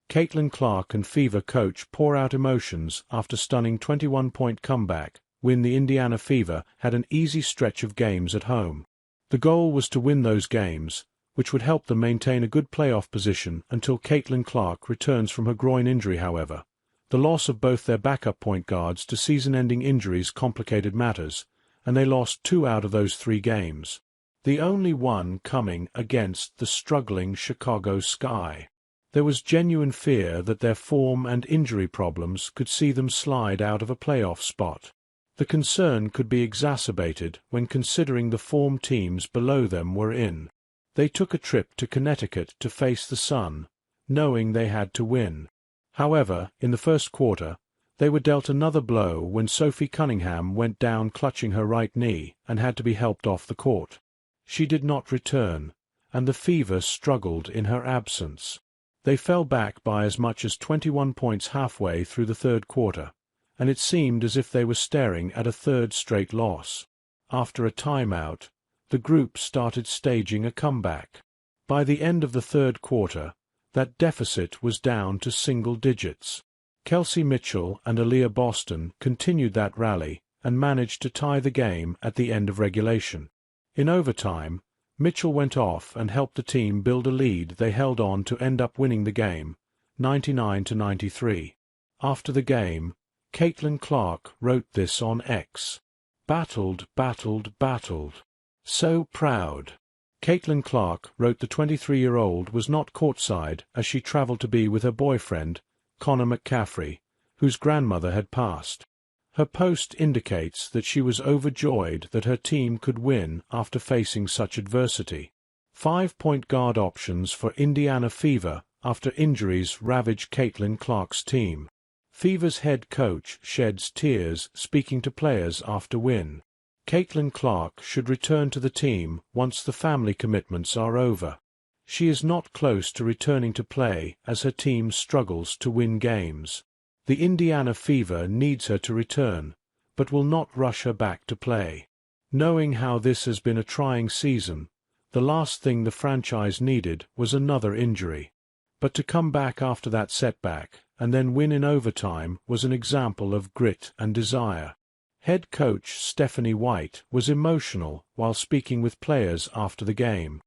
Caitlin Clark and Fever coach pour out emotions after stunning 21-point comeback win. The Indiana Fever had an easy stretch of games at home. The goal was to win those games, which would help them maintain a good playoff position until Caitlin Clark returns from her groin injury. However, the loss of both their backup point guards to season-ending injuries complicated matters, and they lost 2 out of those 3 games. The only one coming against the struggling Chicago Sky. There was genuine fear that their form and injury problems could see them slide out of a playoff spot. The concern could be exacerbated when considering the form teams below them were in. They took a trip to Connecticut to face the Sun, knowing they had to win. However, in the first quarter, they were dealt another blow when Sophie Cunningham went down clutching her right knee and had to be helped off the court. She did not return, and the Fever struggled in her absence. They fell back by as much as 21 points halfway through the third quarter, and it seemed as if they were staring at a third straight loss. After a timeout, the group started staging a comeback. By the end of the third quarter, that deficit was down to single digits. Kelsey Mitchell and Aaliyah Boston continued that rally and managed to tie the game at the end of regulation. In overtime, Mitchell went off and helped the team build a lead they held on to end up winning the game, 99-93. After the game, Caitlin Clark wrote this on X. "Battled, battled, battled. So proud." Caitlin Clark wrote the 23-year-old was not courtside as she traveled to be with her boyfriend, Connor McCaffrey, whose grandmother had passed. Her post indicates that she was overjoyed that her team could win after facing such adversity. 5-point guard options for Indiana Fever after injuries ravage Caitlin Clark's team. Fever's head coach sheds tears speaking to players after win. Caitlin Clark should return to the team once the family commitments are over. She is not close to returning to play as her team struggles to win games. The Indiana Fever needs her to return, but will not rush her back to play. Knowing how this has been a trying season, the last thing the franchise needed was another injury. But to come back after that setback and then win in overtime was an example of grit and desire. Head coach Stephanie White was emotional while speaking with players after the game.